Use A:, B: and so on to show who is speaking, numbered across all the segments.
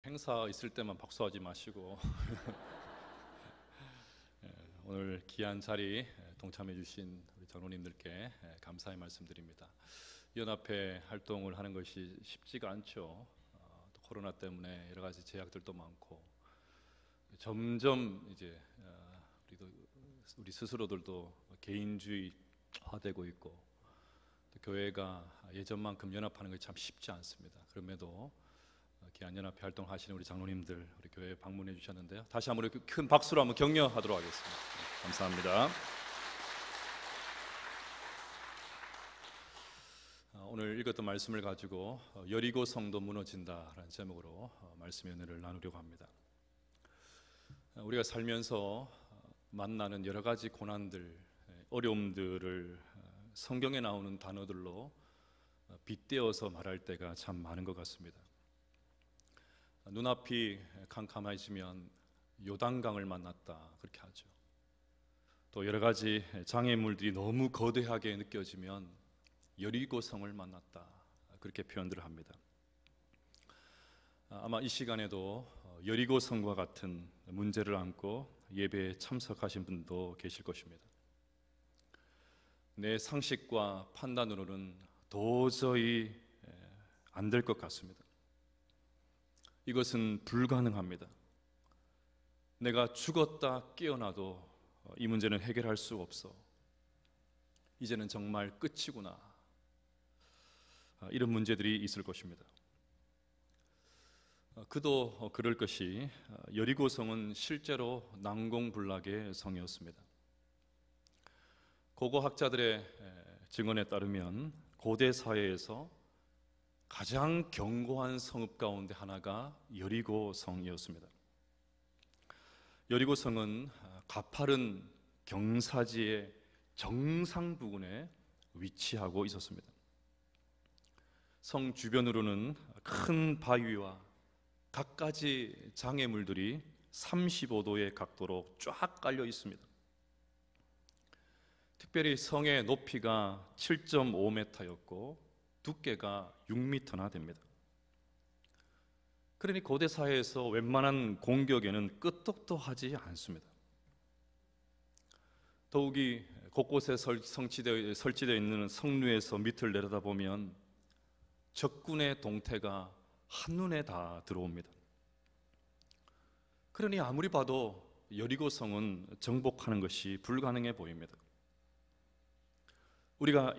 A: 행사 있을 때만 박수하지 마시고 오늘 귀한 자리 동참해 주신 우리 장로님들께 감사의 말씀드립니다. 연합회 활동을 하는 것이 쉽지가 않죠. 또 코로나 때문에 여러 가지 제약들도 많고 점점 이제 우리 스스로들도 개인주의화되고 있고 또 교회가 예전만큼 연합하는 것이 참 쉽지 않습니다. 그럼에도 귀한 연합회 활동하시는 우리 장로님들 우리 교회에 방문해 주셨는데요. 다시 한번 큰 박수로 한번 격려하도록 하겠습니다. 감사합니다. 오늘 읽었던 말씀을 가지고 여리고 성도 무너진다라는 제목으로 말씀의 은혜를 나누려고 합니다. 우리가 살면서 만나는 여러 가지 고난들, 어려움들을 성경에 나오는 단어들로 빗대어서 말할 때가 참 많은 것 같습니다. 눈앞이 캄캄해지면 요단강을 만났다 그렇게 하죠. 또 여러 가지 장애물들이 너무 거대하게 느껴지면 여리고성을 만났다 그렇게 표현들을 합니다. 아마 이 시간에도 여리고성과 같은 문제를 안고 예배에 참석하신 분도 계실 것입니다. 내 상식과 판단으로는 도저히 안 될 것 같습니다. 이것은 불가능합니다. 내가 죽었다 깨어나도 이 문제는 해결할 수 없어. 이제는 정말 끝이구나. 이런 문제들이 있을 것입니다. 그도 그럴 것이 여리고성은 실제로 난공불락의 성이었습니다. 고고학자들의 증언에 따르면 고대 사회에서 가장 견고한 성읍 가운데 하나가 여리고성이었습니다. 여리고성은 가파른 경사지의 정상 부근에 위치하고 있었습니다. 성 주변으로는 큰 바위와 갖가지 장애물들이 35도의 각도로 쫙 깔려 있습니다. 특별히 성의 높이가 7.5m였고 두께가 6m나 됩니다. 그러니 고대 사회에서 웬만한 공격에는 끄떡도 하지 않습니다. 더욱이 곳곳에 설치되어 있는 성루에서 밑을 내려다보면 적군의 동태가 한눈에 다 들어옵니다. 그러니 아무리 봐도 여리고성은 정복하는 것이 불가능해 보입니다. 우리가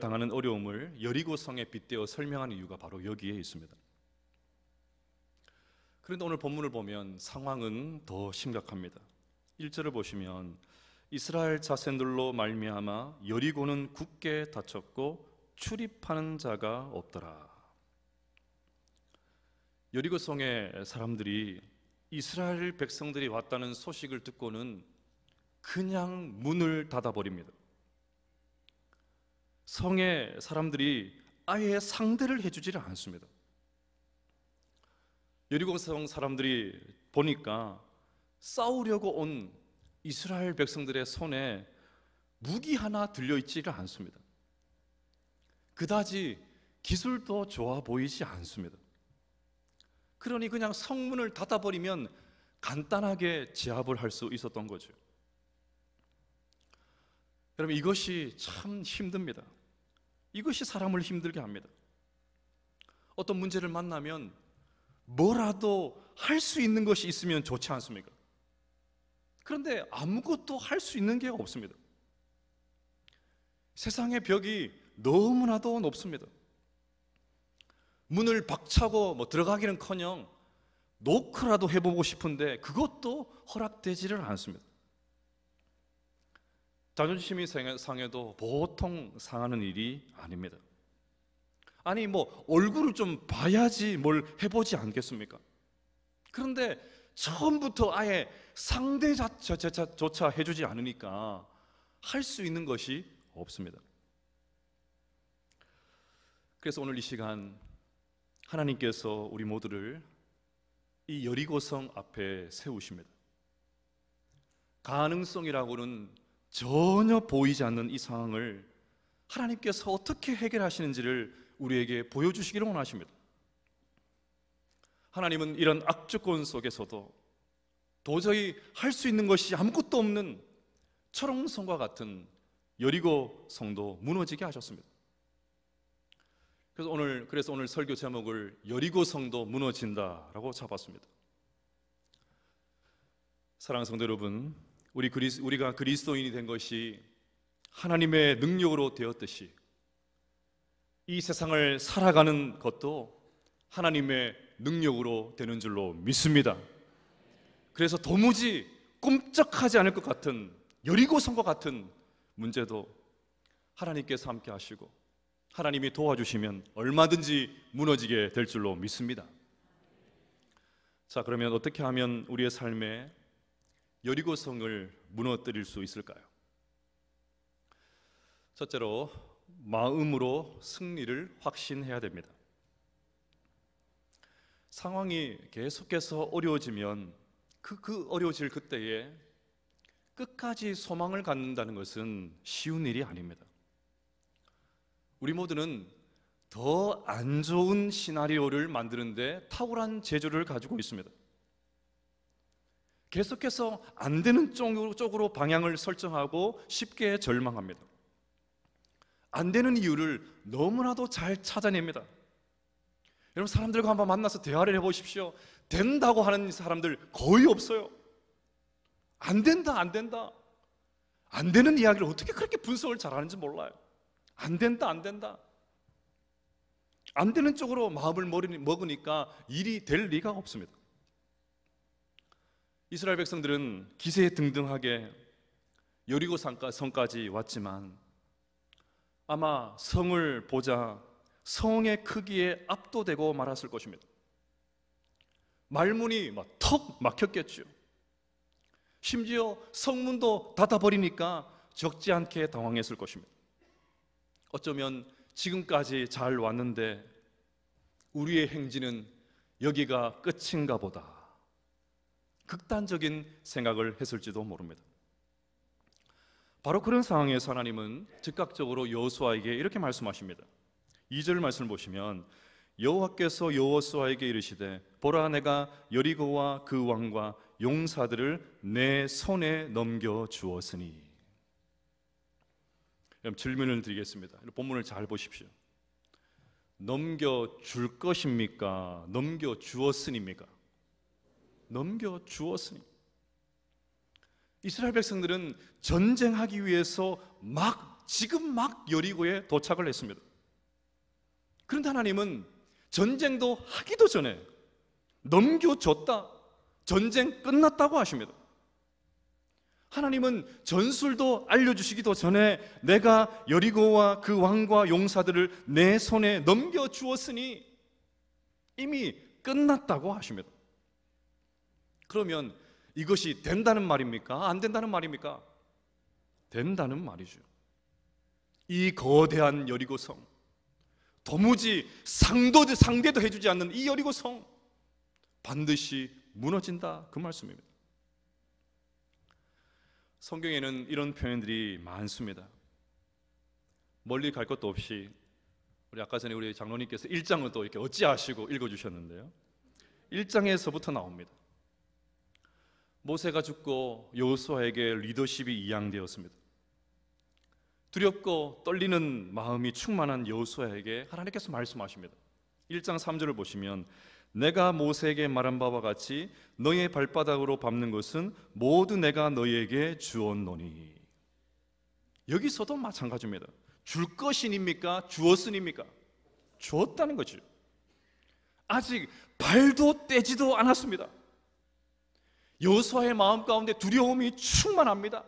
A: 당하는 어려움을 여리고성에 빗대어 설명하는 이유가 바로 여기에 있습니다. 그런데 오늘 본문을 보면 상황은 더 심각합니다. 1절을 보시면 이스라엘 자손들로 말미암아 여리고는 굳게 닫혔고 출입하는 자가 없더라. 여리고성의 사람들이 이스라엘 백성들이 왔다는 소식을 듣고는 그냥 문을 닫아버립니다. 성의 사람들이 아예 상대를 해주지를 않습니다. 여리고성 사람들이 보니까 싸우려고 온 이스라엘 백성들의 손에 무기 하나 들려있지를 않습니다. 그다지 기술도 좋아 보이지 않습니다. 그러니 그냥 성문을 닫아버리면 간단하게 제압을 할 수 있었던 거죠. 여러분, 이것이 참 힘듭니다. 이것이 사람을 힘들게 합니다. 어떤 문제를 만나면 뭐라도 할 수 있는 것이 있으면 좋지 않습니까? 그런데 아무것도 할 수 있는 게 없습니다. 세상의 벽이 너무나도 높습니다. 문을 박차고 들어가기는커녕 노크라도 해보고 싶은데 그것도 허락되지를 않습니다. 자존심이 상해도 보통 상하는 일이 아닙니다. 아니 얼굴을 좀 봐야지 뭘 해보지 않겠습니까? 그런데 처음부터 아예 상대조차 해주지 않으니까 할 수 있는 것이 없습니다. 그래서 오늘 이 시간 하나님께서 우리 모두를 이 여리고성 앞에 세우십니다. 가능성이라고는 전혀 보이지 않는 이 상황을 하나님께서 어떻게 해결하시는지를 우리에게 보여주시기를 원하십니다. 하나님은 이런 악조건 속에서도 도저히 할 수 있는 것이 아무것도 없는 철옹성과 같은 여리고 성도 무너지게 하셨습니다. 그래서 오늘 설교 제목을 여리고 성도 무너진다라고 잡았습니다. 사랑하는 성도 여러분, 우리가 그리스도인이 된 것이 하나님의 능력으로 되었듯이 이 세상을 살아가는 것도 하나님의 능력으로 되는 줄로 믿습니다. 그래서 도무지 꼼짝하지 않을 것 같은 여리고성과 같은 문제도 하나님께서 함께 하시고 하나님이 도와주시면 얼마든지 무너지게 될 줄로 믿습니다. 자, 그러면 어떻게 하면 우리의 삶에 여리고성을 무너뜨릴 수 있을까요? 첫째로 마음으로 승리를 확신해야 됩니다. 상황이 계속해서 어려워지면 어려워질 그때에 끝까지 소망을 갖는다는 것은 쉬운 일이 아닙니다. 우리 모두는 더 안 좋은 시나리오를 만드는데 탁월한 재주를 가지고 있습니다. 계속해서 안 되는 쪽으로 방향을 설정하고 쉽게 절망합니다. 안 되는 이유를 너무나도 잘 찾아냅니다. 여러분, 사람들과 한번 만나서 대화를 해보십시오. 된다고 하는 사람들 거의 없어요. 안 된다, 안 된다. 안 되는 이야기를 어떻게 그렇게 분석을 잘하는지 몰라요. 안 된다, 안 된다. 안 되는 쪽으로 마음을 먹으니까 일이 될 리가 없습니다. 이스라엘 백성들은 기세등등하게 여리고 성까지 왔지만 아마 성을 보자 성의 크기에 압도되고 말았을 것입니다. 말문이 턱 막혔겠죠. 심지어 성문도 닫아버리니까 적지 않게 당황했을 것입니다. 어쩌면 지금까지 잘 왔는데 우리의 행진은 여기가 끝인가 보다, 극단적인 생각을 했을지도 모릅니다. 바로 그런 상황에서 하나님은 즉각적으로 여호수아에게 이렇게 말씀하십니다. 2절 말씀을 보시면 여호와께서 여호수아에게 이르시되 보라, 내가 여리고와 그 왕과 용사들을 내 손에 넘겨 주었으니. 그럼 질문을 드리겠습니다. 본문을 잘 보십시오. 넘겨 줄 것입니까? 넘겨 주었으니입니까? 넘겨 주었으니. 이스라엘 백성들은 전쟁하기 위해서 지금 막 여리고에 도착을 했습니다. 그런데 하나님은 전쟁도 하기도 전에 넘겨줬다, 전쟁 끝났다고 하십니다. 하나님은 전술도 알려주시기도 전에 내가 여리고와 그 왕과 용사들을 내 손에 넘겨주었으니 이미 끝났다고 하십니다. 그러면 이것이 된다는 말입니까? 안 된다는 말입니까? 된다는 말이죠. 이 거대한 여리고성, 도무지 상대도 해주지 않는 이 여리고성 반드시 무너진다, 그 말씀입니다. 성경에는 이런 표현들이 많습니다. 멀리 갈 것도 없이 아까 전에 우리 장로님께서 1장을 또 이렇게 어찌하시고 읽어주셨는데요, 1장에서부터 나옵니다. 모세가 죽고 여호수아에게 리더십이 이양되었습니다. 두렵고 떨리는 마음이 충만한 여호수아에게 하나님께서 말씀하십니다. 1장 3절을 보시면 내가 모세에게 말한 바와 같이 너의 발바닥으로 밟는 것은 모두 내가 너희에게 주었노니. 여기서도 마찬가지입니다. 줄 것이니까 주었으니까? 주었다는 거죠. 아직 발도 떼지도 않았습니다. 여호수아의 마음 가운데 두려움이 충만합니다.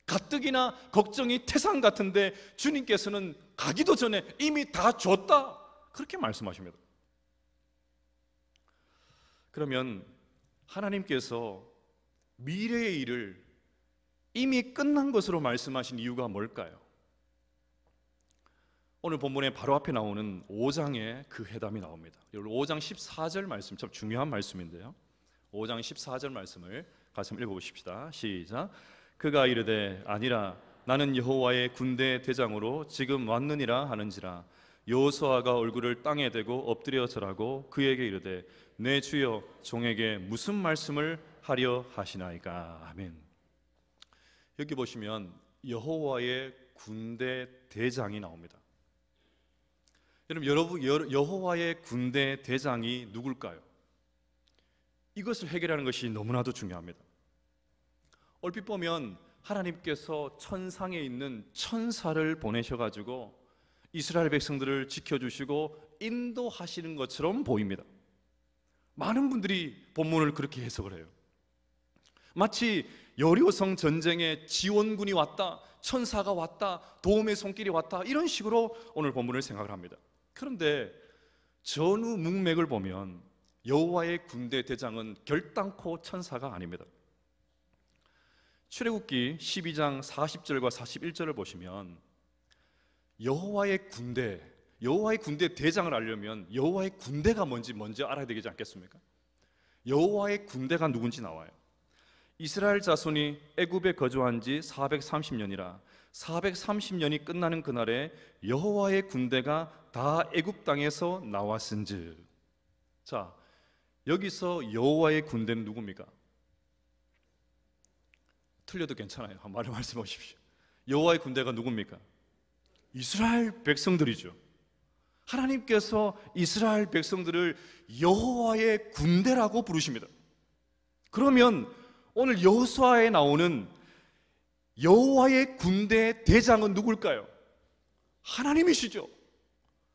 A: 가뜩이나 걱정이 태산 같은데 주님께서는 가기도 전에 이미 다 줬다, 그렇게 말씀하십니다. 그러면 하나님께서 미래의 일을 이미 끝난 것으로 말씀하신 이유가 뭘까요? 오늘 본문에 바로 앞에 나오는 5장에 그 해답이 나옵니다. 5장 14절 말씀, 참 중요한 말씀인데요, 5장 14절 말씀을 같이 한번 읽어보십시다. 시작. 그가 이르되 아니라 나는 여호와의 군대 대장으로 지금 왔느니라 하는지라 여호수아가 얼굴을 땅에 대고 엎드려 절하고 그에게 이르되 내 주여 종에게 무슨 말씀을 하려 하시나이까. 아멘. 여기 보시면 여호와의 군대 대장이 나옵니다. 여러분, 여호와의 군대 대장이 누굴까요? 이것을 해결하는 것이 너무나도 중요합니다. 얼핏 보면 하나님께서 천상에 있는 천사를 보내셔가지고 이스라엘 백성들을 지켜주시고 인도하시는 것처럼 보입니다. 많은 분들이 본문을 그렇게 해석을 해요. 마치 여리고성 전쟁에 지원군이 왔다, 천사가 왔다, 도움의 손길이 왔다, 이런 식으로 오늘 본문을 생각을 합니다. 그런데 전후 문맥을 보면 여호와의 군대 대장은 결단코 천사가 아닙니다. 출애굽기 12장 40절과 41절을 보시면 여호와의 군대 대장을 알려면 여호와의 군대가 뭔지 먼저 알아야 되지 않겠습니까? 여호와의 군대가 누군지 나와요. 이스라엘 자손이 애굽에 거주한 지 430년이라 430년이 끝나는 그날에 여호와의 군대가 다 애굽 땅에서 나왔은즉. 자, 여기서 여호와의 군대는 누굽니까? 틀려도 괜찮아요. 말을 말씀해 보십시오. 여호와의 군대가 누굽니까? 이스라엘 백성들이죠. 하나님께서 이스라엘 백성들을 여호와의 군대라고 부르십니다. 그러면 오늘 여호수아에 나오는 여호와의 군대 대장은 누굴까요? 하나님이시죠.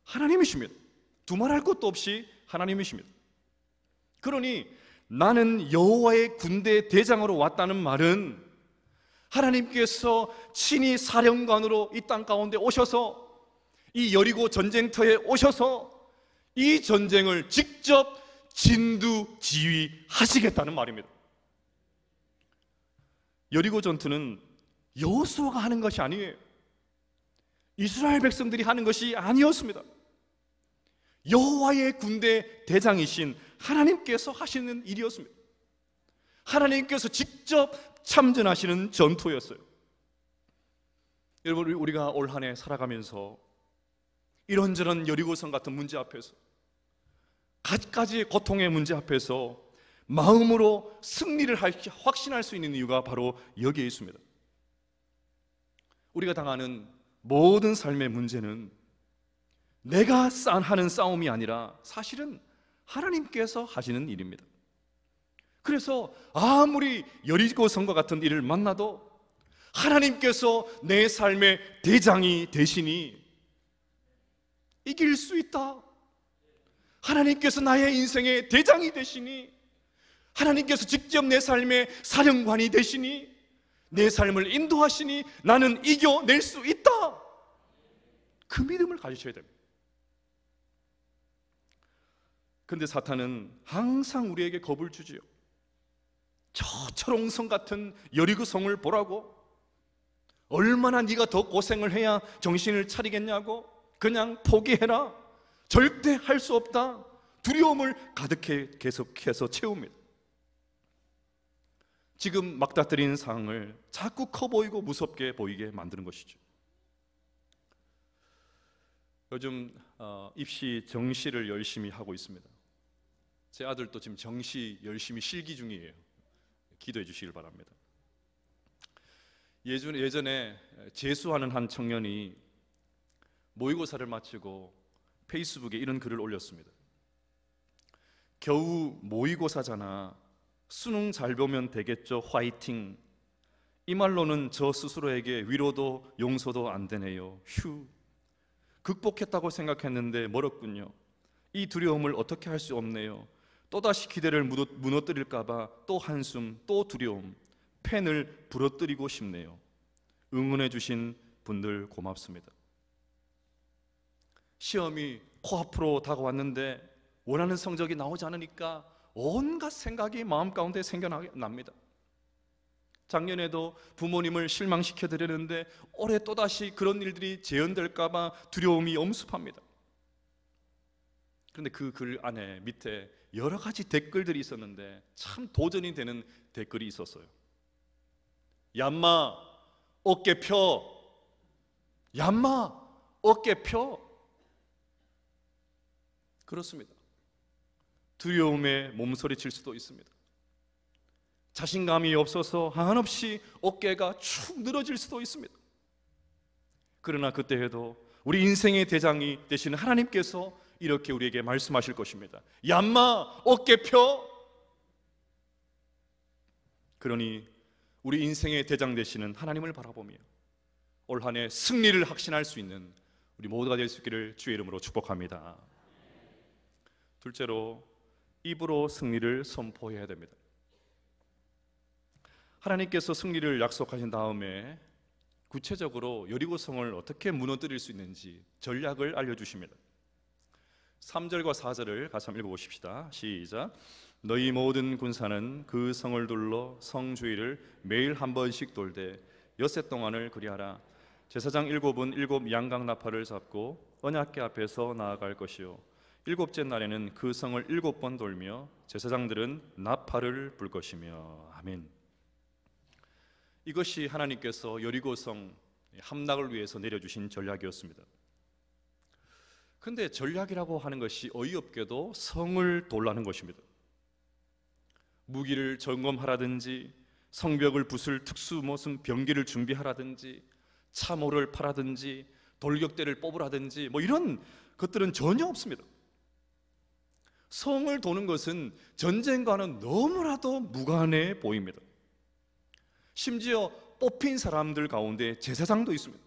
A: 하나님이십니다. 두말할 것도 없이 하나님이십니다. 그러니 나는 여호와의 군대 대장으로 왔다는 말은 하나님께서 친히 사령관으로 이 땅 가운데 오셔서 이 여리고 전쟁터에 오셔서 이 전쟁을 직접 진두지휘하시겠다는 말입니다. 여리고 전투는 여호수아가 하는 것이 아니에요. 이스라엘 백성들이 하는 것이 아니었습니다. 여호와의 군대 대장이신 하나님께서 하시는 일이었습니다. 하나님께서 직접 참전하시는 전투였어요. 여러분, 우리가 올 한 해 살아가면서 이런저런 여리고성 같은 문제 앞에서, 갖가지 고통의 문제 앞에서 마음으로 승리를 확신할 수 있는 이유가 바로 여기에 있습니다. 우리가 당하는 모든 삶의 문제는 내가 하는 싸움이 아니라 사실은 하나님께서 하시는 일입니다. 그래서 아무리 여리고성과 같은 일을 만나도 하나님께서 내 삶의 대장이 되시니 이길 수 있다. 하나님께서 나의 인생의 대장이 되시니, 하나님께서 직접 내 삶의 사령관이 되시니, 내 삶을 인도하시니 나는 이겨낼 수 있다. 그 믿음을 가지셔야 됩니다. 그런데 사탄은 항상 우리에게 겁을 주지요. 저 철옹성 같은 여리고성을 보라고, 얼마나 네가 더 고생을 해야 정신을 차리겠냐고, 그냥 포기해라, 절대 할 수 없다, 두려움을 가득해 계속해서 채웁니다. 지금 막다트린 상황을 자꾸 커 보이고 무섭게 보이게 만드는 것이죠. 요즘 입시 정시를 열심히 하고 있습니다. 제 아들도 지금 정시 열심히 실기 중이에요. 기도해 주시길 바랍니다. 예전에 재수하는 한 청년이 모의고사를 마치고 페이스북에 이런 글을 올렸습니다. 겨우 모의고사잖아, 수능 잘 보면 되겠죠, 화이팅. 이 말로는 저 스스로에게 위로도 용서도 안 되네요. 휴. 극복했다고 생각했는데 멀었군요. 이 두려움을 어떻게 할 수 없네요. 또다시 기대를 무너뜨릴까봐 또 한숨, 또 두려움. 펜을 부러뜨리고 싶네요. 응원해 주신 분들 고맙습니다. 시험이 코앞으로 다가왔는데 원하는 성적이 나오지 않으니까 온갖 생각이 마음 가운데 생겨납니다. 작년에도 부모님을 실망시켜 드렸는데 올해 또다시 그런 일들이 재현될까봐 두려움이 엄습합니다. 그런데 그 글 안에 밑에 여러 가지 댓글들이 있었는데 참 도전이 되는 댓글이 있었어요. 얌마 어깨 펴, 얌마 어깨 펴. 그렇습니다. 두려움에 몸서리칠 수도 있습니다. 자신감이 없어서 한없이 어깨가 축 늘어질 수도 있습니다. 그러나 그때에도 우리 인생의 대장이 되시는 하나님께서 이렇게 우리에게 말씀하실 것입니다. 얌마 어깨 펴. 그러니 우리 인생의 대장 되시는 하나님을 바라보며 올 한 해 승리를 확신할 수 있는 우리 모두가 될 수 있기를 주의 이름으로 축복합니다. 둘째로, 입으로 승리를 선포해야 됩니다. 하나님께서 승리를 약속하신 다음에 구체적으로 여리고성을 어떻게 무너뜨릴 수 있는지 전략을 알려주십니다. 3절과 4절을 같이 한번 읽어보십시다. 시작. 너희 모든 군사는 그 성을 둘러 성 주위를 매일 한 번씩 돌되 엿새 동안을 그리하라. 제사장 7은 7 양각 나팔을 잡고 언약궤 앞에서 나아갈 것이요 일곱째 날에는 그 성을 7번 돌며 제사장들은 나팔을 불 것이며. 아멘. 이것이 하나님께서 여리고성 함락을 위해서 내려주신 전략이었습니다. 그런데 전략이라고 하는 것이 어이없게도 성을 돌라는 것입니다. 무기를 점검하라든지 성벽을 부술 특수 무슨 병기를 준비하라든지 참호를 파라든지 돌격대를 뽑으라든지 이런 것들은 전혀 없습니다. 성을 도는 것은 전쟁과는 너무나도 무관해 보입니다. 심지어 뽑힌 사람들 가운데 제사장도 있습니다.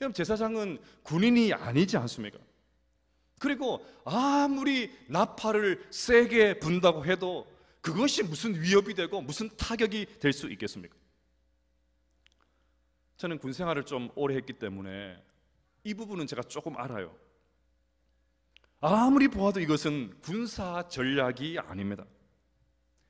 A: 여러분, 제사장은 군인이 아니지 않습니까? 그리고 아무리 나팔을 세게 분다고 해도 그것이 무슨 위협이 되고 무슨 타격이 될 수 있겠습니까? 저는 군 생활을 좀 오래 했기 때문에 이 부분은 제가 조금 알아요. 아무리 보아도 이것은 군사 전략이 아닙니다.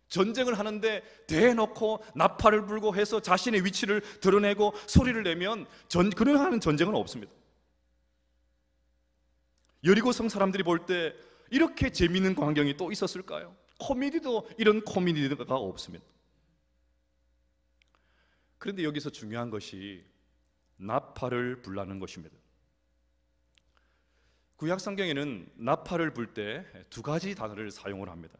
A: 전쟁을 하는데 대놓고 나팔을 불고 해서 자신의 위치를 드러내고 소리를 내면 그런 전쟁은 없습니다. 여리고성 사람들이 볼 때 이렇게 재미있는 광경이 또 있었을까요? 코미디도 이런 코미디가 없습니다. 그런데 여기서 중요한 것이 나팔을 불라는 것입니다. 구약 성경에는 나팔을 불 때 두 가지 단어를 사용을 합니다.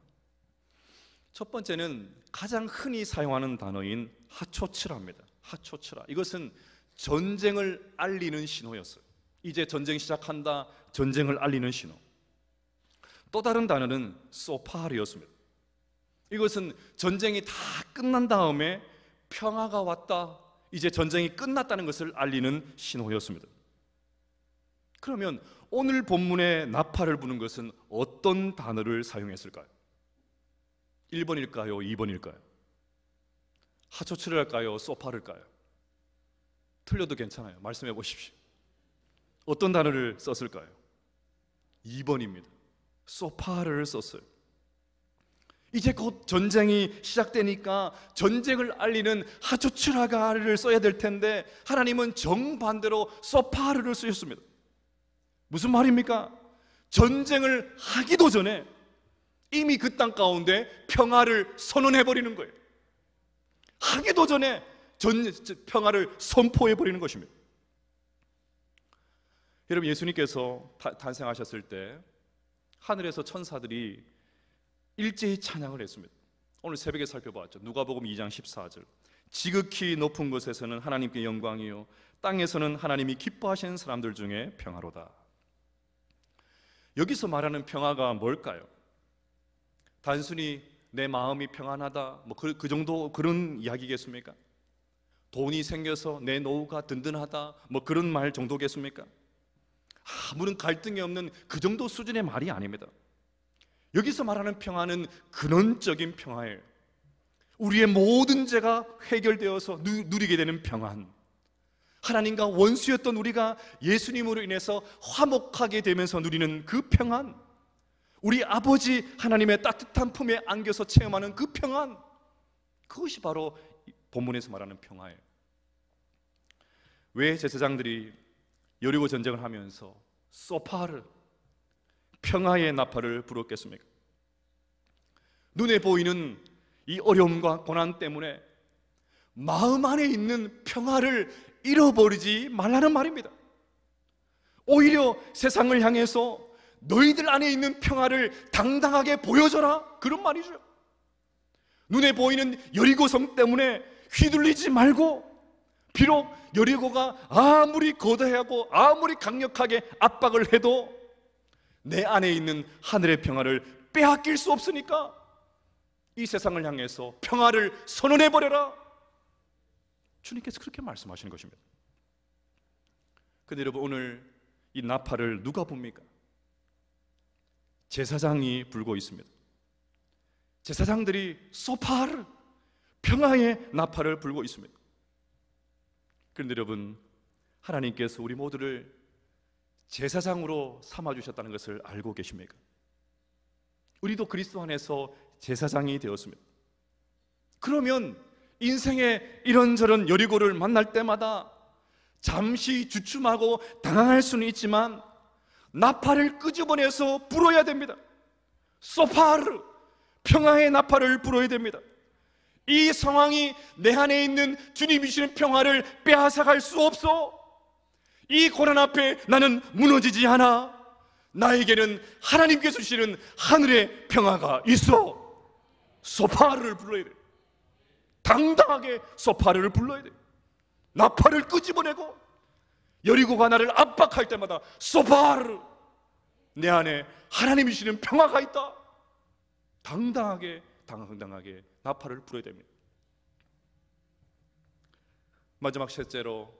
A: 첫 번째는 가장 흔히 사용하는 단어인 하초츠라입니다. 하초츠라. 이것은 전쟁을 알리는 신호였어요. 이제 전쟁 시작한다, 전쟁을 알리는 신호. 또 다른 단어는 소파르였습니다. 이것은 전쟁이 다 끝난 다음에 평화가 왔다, 이제 전쟁이 끝났다는 것을 알리는 신호였습니다. 그러면 오늘 본문에 나팔을 부는 것은 어떤 단어를 사용했을까요? 1번일까요? 2번일까요? 하초츠를 할까요? 소파를까요? 틀려도 괜찮아요. 말씀해 보십시오. 어떤 단어를 썼을까요? 2번입니다. 소파를 썼어요. 이제 곧 전쟁이 시작되니까 전쟁을 알리는 하초츠라가를 써야 될 텐데 하나님은 정반대로 소파르를 쓰셨습니다. 무슨 말입니까? 전쟁을 하기도 전에 이미 그 땅 가운데 평화를 선언해버리는 거예요. 하기도 전에 평화를 선포해버리는 것입니다. 여러분, 예수님께서 탄생하셨을 때 하늘에서 천사들이 일제히 찬양을 했습니다. 오늘 새벽에 살펴봤죠. 누가복음 2장 14절. 지극히 높은 곳에서는 하나님께 영광이요 땅에서는 하나님이 기뻐하시는 사람들 중에 평화로다. 여기서 말하는 평화가 뭘까요? 단순히 내 마음이 평안하다 그 정도 그런 이야기겠습니까? 돈이 생겨서 내 노후가 든든하다 그런 말 정도겠습니까? 아무런 갈등이 없는 그 정도 수준의 말이 아닙니다. 여기서 말하는 평화는 근원적인 평화예요. 우리의 모든 죄가 해결되어서 누리게 되는 평안, 하나님과 원수였던 우리가 예수님으로 인해서 화목하게 되면서 누리는 그 평안, 우리 아버지 하나님의 따뜻한 품에 안겨서 체험하는 그 평안, 그것이 바로 본문에서 말하는 평화예요. 왜 제사장들이 여리고 전쟁을 하면서 소파를, 평화의 나팔을 불었겠습니까? 눈에 보이는 이 어려움과 고난 때문에 마음 안에 있는 평화를 잃어버리지 말라는 말입니다. 오히려 세상을 향해서 너희들 안에 있는 평화를 당당하게 보여줘라, 그런 말이죠. 눈에 보이는 여리고성 때문에 휘둘리지 말고, 비록 여리고가 아무리 거대하고 아무리 강력하게 압박을 해도 내 안에 있는 하늘의 평화를 빼앗길 수 없으니까 이 세상을 향해서 평화를 선언해버려라, 주님께서 그렇게 말씀하시는 것입니다. 근데 여러분, 오늘 이 나팔을 누가 붑니까? 제사장이 불고 있습니다. 제사장들이 소파르, 평화의 나팔을 불고 있습니다. 그런데 여러분, 하나님께서 우리 모두를 제사장으로 삼아주셨다는 것을 알고 계십니까? 우리도 그리스도 안에서 제사장이 되었습니다. 그러면 인생의 이런저런 여리고를 만날 때마다 잠시 주춤하고 당황할 수는 있지만 나팔을 끄집어내서 불어야 됩니다. 소파르, 평화의 나팔을 불어야 됩니다. 이 상황이 내 안에 있는 주님이 주시는 평화를 빼앗아갈 수 없어. 이 고난 앞에 나는 무너지지 않아. 나에게는 하나님께서 주시는 하늘의 평화가 있어. 소파르를 불러야 돼. 당당하게 소파르를 불러야 돼. 나팔을 끄집어내고 여리고가 나를 압박할 때마다 소파르, 내 안에 하나님이 주시는 평화가 있다. 당당하게 나팔을 불어야 됩니다. 마지막 셋째로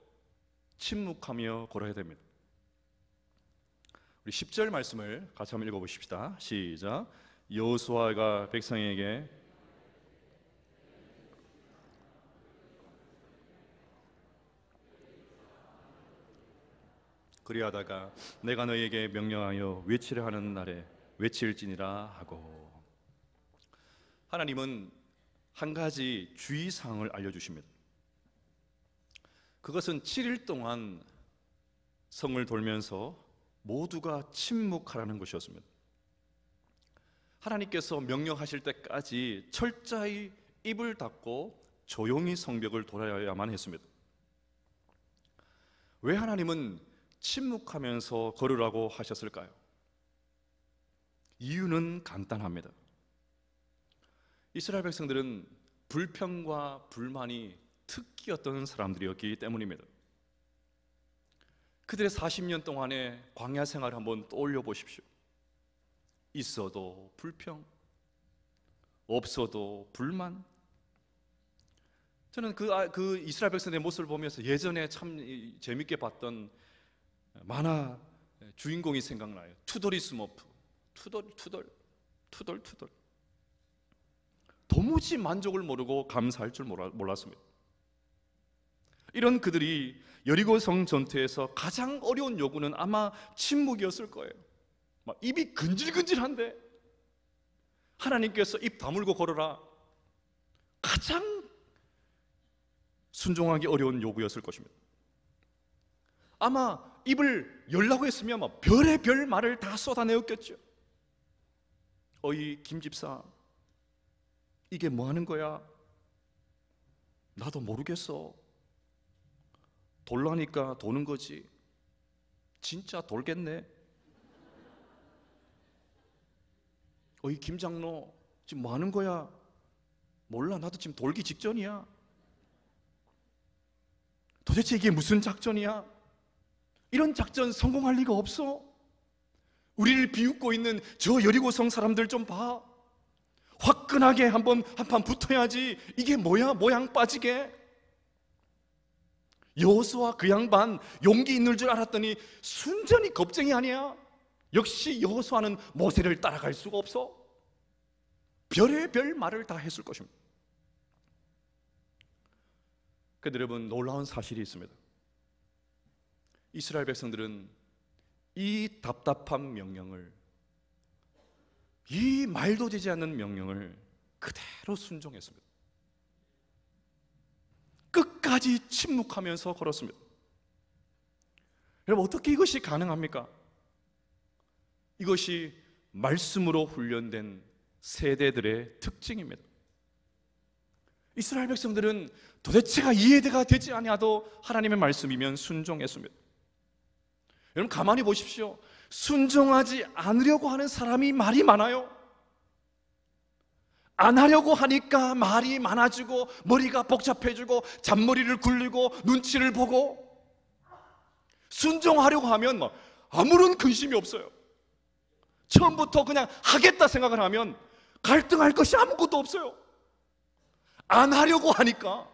A: 침묵하며 걸어야 됩니다. 우리 10절 말씀을 같이 한번 읽어보십시다. 시작. 여호수아가 백성에게 그리하다가 내가 너희에게 명령하여 외치려 하는 날에 외칠지니라 하고, 하나님은 한 가지 주의사항을 알려주십니다. 그것은 7일 동안 성을 돌면서 모두가 침묵하라는 것이었습니다. 하나님께서 명령하실 때까지 철저히 입을 닫고 조용히 성벽을 돌아야만 했습니다. 왜 하나님은 침묵하면서 걸으라고 하셨을까요? 이유는 간단합니다. 이스라엘 백성들은 불평과 불만이 특기였던 사람들이었기 때문입니다. 그들의 40년 동안의 광야 생활을 한번 떠올려 보십시오. 있어도 불평, 없어도 불만. 저는 그 이스라엘 백성들의 모습을 보면서 예전에 참 재밌게 봤던 만화 주인공이 생각나요. 투덜이 스머프. 투덜. 도무지 만족을 모르고 감사할 줄 몰랐습니다. 이런 그들이 여리고성 전투에서 가장 어려운 요구는 아마 침묵이었을 거예요. 막 입이 근질근질한데 하나님께서 입 다물고 걸어라, 가장 순종하기 어려운 요구였을 것입니다. 아마 입을 열라고 했으면 막 별의별 말을 다 쏟아내었겠죠. 어이 김 집사, 이게 뭐 하는 거야? 나도 모르겠어. 돌라니까 도는 거지. 진짜 돌겠네. 어이 김 장로, 지금 뭐 하는 거야? 몰라, 나도 지금 돌기 직전이야. 도대체 이게 무슨 작전이야? 이런 작전 성공할 리가 없어. 우리를 비웃고 있는 저 여리고성 사람들 좀 봐. 화끈하게 한판 붙어야지. 이게 뭐야, 모양 빠지게. 여호수아 그 양반 용기 있는 줄 알았더니 순전히 겁쟁이 아니야. 역시 여호수아는 모세를 따라갈 수가 없어. 별의별 말을 다 했을 것입니다. 그런데 여러분, 놀라운 사실이 있습니다. 이스라엘 백성들은 이 답답한 명령을, 이 말도 되지 않는 명령을 그대로 순종했습니다. 끝까지 침묵하면서 걸었습니다. 여러분, 어떻게 이것이 가능합니까? 이것이 말씀으로 훈련된 세대들의 특징입니다. 이스라엘 백성들은 도대체가 이해가 되지 아니하도 하나님의 말씀이면 순종했습니다. 여러분, 가만히 보십시오. 순종하지 않으려고 하는 사람이 말이 많아요. 안 하려고 하니까 말이 많아지고 머리가 복잡해지고 잔머리를 굴리고 눈치를 보고, 순종하려고 하면 아무런 근심이 없어요. 처음부터 그냥 하겠다 생각을 하면 갈등할 것이 아무것도 없어요. 안 하려고 하니까,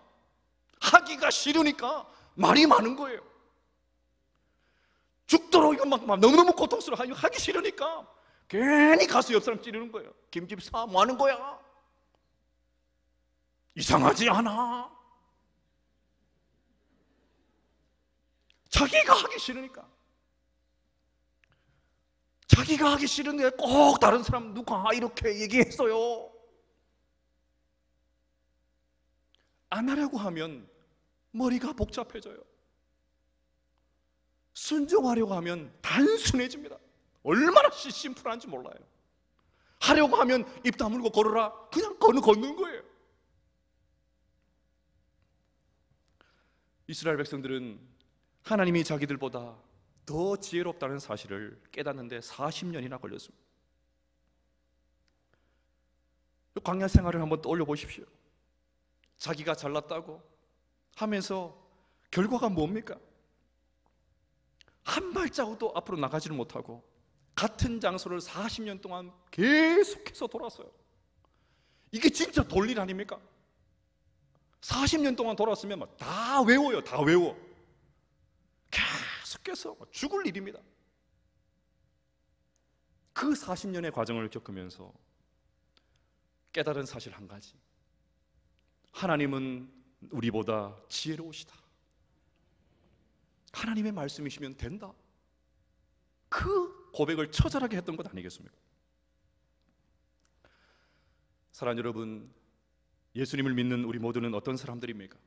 A: 하기가 싫으니까 말이 많은 거예요. 죽도록 이거 막 너무너무 고통스러워 하기 싫으니까 괜히 가서 옆 사람 찌르는 거예요. 김집사 뭐 하는 거야? 이상하지 않아? 자기가 하기 싫으니까. 자기가 하기 싫은데 꼭 다른 사람 누가 이렇게 얘기했어요. 안 하려고 하면 머리가 복잡해져요. 순종하려고 하면 단순해집니다. 얼마나 심플한지 몰라요. 하려고 하면 입 다물고 걸어라, 그냥 걷는 거예요. 이스라엘 백성들은 하나님이 자기들보다 더 지혜롭다는 사실을 깨닫는데 40년이나 걸렸습니다. 광야 생활을 한번 떠올려 보십시오. 자기가 잘났다고 하면서 결과가 뭡니까? 한 발자국도 앞으로 나가지를 못하고 같은 장소를 40년 동안 계속해서 돌았어요. 이게 진짜 돌 일 아닙니까? 40년 동안 돌았으면 다 외워요. 다 외워. 계속해서 죽을 일입니다. 그 40년의 과정을 겪으면서 깨달은 사실 한 가지, 하나님은 우리보다 지혜로우시다. 하나님의 말씀이시면 된다. 그 고백을 처절하게 했던 것 아니겠습니까? 사랑하는 여러분, 예수님을 믿는 우리 모두는 어떤 사람들입니까?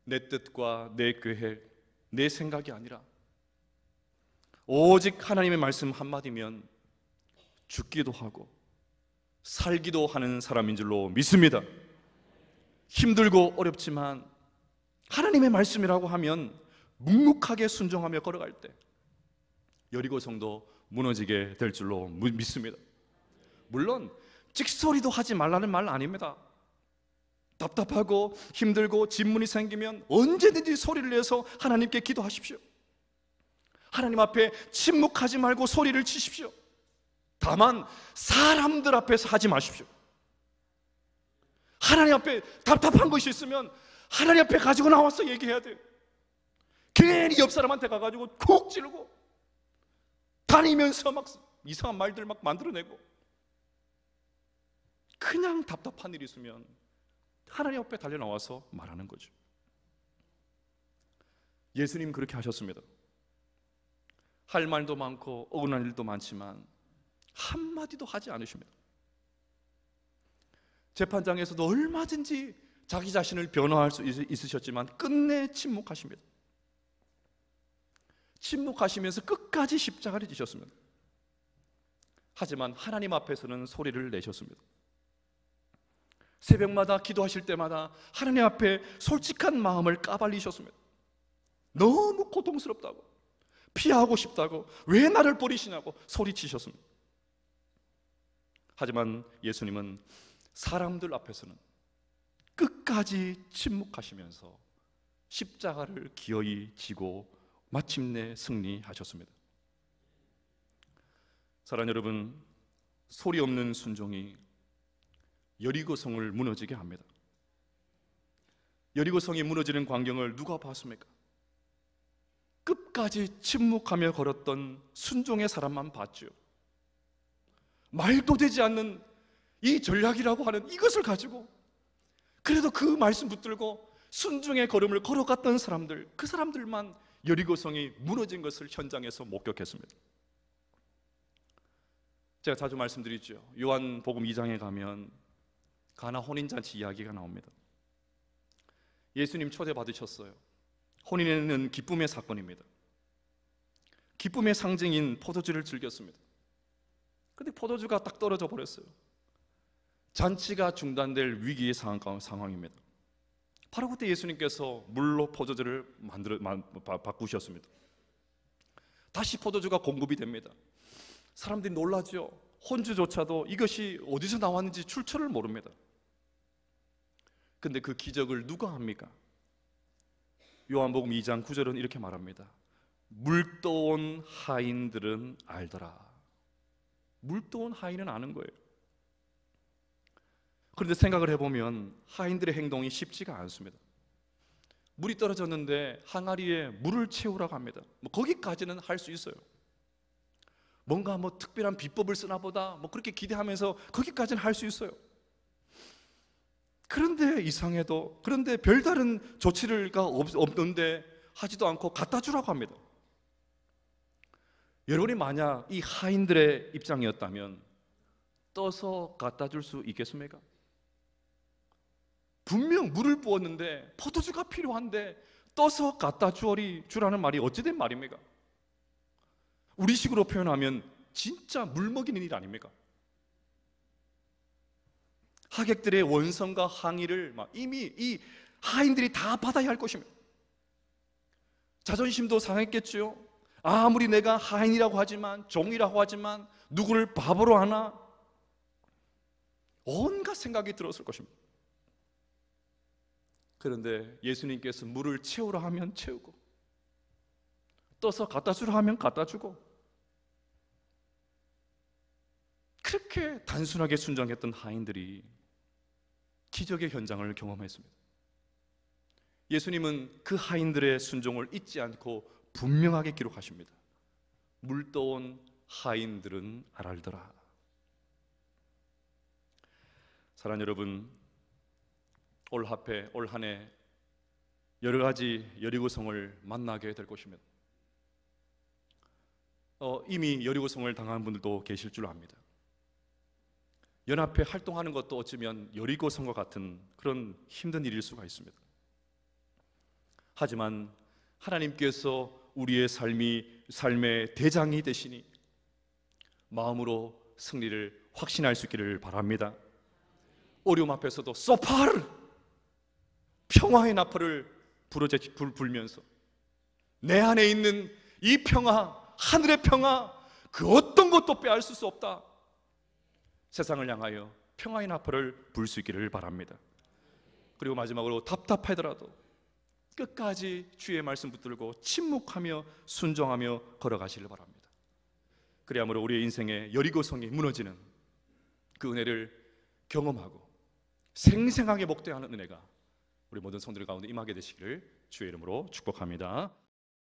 A: 내 뜻과 내 계획, 내 생각이 아니라 오직 하나님의 말씀 한마디면 죽기도 하고 살기도 하는 사람인 줄로 믿습니다. 힘들고 어렵지만 하나님의 말씀이라고 하면 묵묵하게 순종하며 걸어갈 때 여리고 성도 무너지게 될 줄로 믿습니다. 물론 찍소리도 하지 말라는 말 아닙니다. 답답하고 힘들고 질문이 생기면 언제든지 소리를 내서 하나님께 기도하십시오. 하나님 앞에 침묵하지 말고 소리를 치십시오. 다만 사람들 앞에서 하지 마십시오. 하나님 앞에 답답한 것이 있으면 하나님 앞에 가지고 나와서 얘기해야 돼요. 괜히 옆 사람한테 가가지고 콕 찌르고 다니면서 막 이상한 말들 막 만들어내고, 그냥 답답한 일이 있으면 하나님 앞에 달려나와서 말하는 거죠. 예수님 그렇게 하셨습니다. 할 말도 많고 억울한 일도 많지만 한마디도 하지 않으십니다. 재판장에서도 얼마든지 자기 자신을 변호할 수 있으셨지만 끝내 침묵하십니다. 침묵하시면서 끝까지 십자가를 지셨습니다. 하지만 하나님 앞에서는 소리를 내셨습니다. 새벽마다 기도하실 때마다 하나님 앞에 솔직한 마음을 까발리셨습니다. 너무 고통스럽다고, 피하고 싶다고, 왜 나를 버리시냐고 소리치셨습니다. 하지만 예수님은 사람들 앞에서는 끝까지 침묵하시면서 십자가를 기어이 지고 마침내 승리하셨습니다. 사랑하는 여러분, 소리 없는 순종이 여리고성을 무너지게 합니다. 여리고성이 무너지는 광경을 누가 봤습니까? 끝까지 침묵하며 걸었던 순종의 사람만 봤죠. 말도 되지 않는 이 전략이라고 하는 이것을 가지고 그래도 그 말씀 붙들고 순종의 걸음을 걸어갔던 사람들, 그 사람들만 여리고성이 무너진 것을 현장에서 목격했습니다. 제가 자주 말씀드리죠. 요한복음 2장에 가면 가나 혼인잔치 이야기가 나옵니다. 예수님 초대받으셨어요. 혼인에는 기쁨의 사건입니다. 기쁨의 상징인 포도주를 즐겼습니다. 그런데 포도주가 딱 떨어져 버렸어요. 잔치가 중단될 위기의 상황입니다. 바로 그때 예수님께서 물로 포도주를 바꾸셨습니다. 다시 포도주가 공급이 됩니다. 사람들이 놀라죠. 혼주조차도 이것이 어디서 나왔는지 출처를 모릅니다. 근데 그 기적을 누가 합니까? 요한복음 2장 9절은 이렇게 말합니다. 물떠온 하인들은 알더라. 물떠온 하인은 아는 거예요. 그런데 생각을 해보면 하인들의 행동이 쉽지가 않습니다. 물이 떨어졌는데 항아리에 물을 채우라고 합니다. 거기까지는 할 수 있어요. 뭔가 특별한 비법을 쓰나 보다 그렇게 기대하면서 거기까지는 할 수 있어요. 그런데 이상해도, 그런데 별다른 조치가 없는데 하지도 않고 갖다 주라고 합니다. 여러분이 만약 이 하인들의 입장이었다면 떠서 갖다 줄 수 있겠습니까? 분명 물을 부었는데 포도주가 필요한데 떠서 갖다 주라는 말이 어찌된 말입니까? 우리식으로 표현하면 진짜 물 먹이는 일 아닙니까? 하객들의 원성과 항의를 이미 이 하인들이 다 받아야 할 것입니다. 자존심도 상했겠죠. 아무리 내가 하인이라고 하지만, 종이라고 하지만 누구를 바보로 하나? 온갖 생각이 들었을 것입니다. 그런데 예수님께서 물을 채우라 하면 채우고, 떠서 갖다 주라 하면 갖다 주고, 그렇게 단순하게 순종했던 하인들이 기적의 현장을 경험했습니다. 예수님은 그 하인들의 순종을 잊지 않고 분명하게 기록하십니다. 물떠온 하인들은 알더라. 사랑하는 여러분, 올 한 해 여러 가지 여리고성을 만나게 될 것입니다. 이미 여리고성을 당한 분들도 계실 줄 압니다. 연합회 활동하는 것도 어쩌면 여리고성과 같은 그런 힘든 일일 수가 있습니다. 하지만 하나님께서 우리의 삶의 대장이 되시니 마음으로 승리를 확신할 수 있기를 바랍니다. 어려움 앞에서도 소파르, 평화의 나팔을 불면서 내 안에 있는 이 평화, 하늘의 평화, 그 어떤 것도 빼앗을 수 없다. 세상을 향하여 평화의 나팔을 불 수 있기를 바랍니다. 그리고 마지막으로 답답하더라도 끝까지 주의 말씀 붙들고 침묵하며 순종하며 걸어가시길 바랍니다. 그래야말로 우리의 인생의 여리고성이 무너지는 그 은혜를 경험하고 생생하게 목도하는 은혜가 우리 모든 성도들 가운데 임하게 되시기를 주의 이름으로 축복합니다.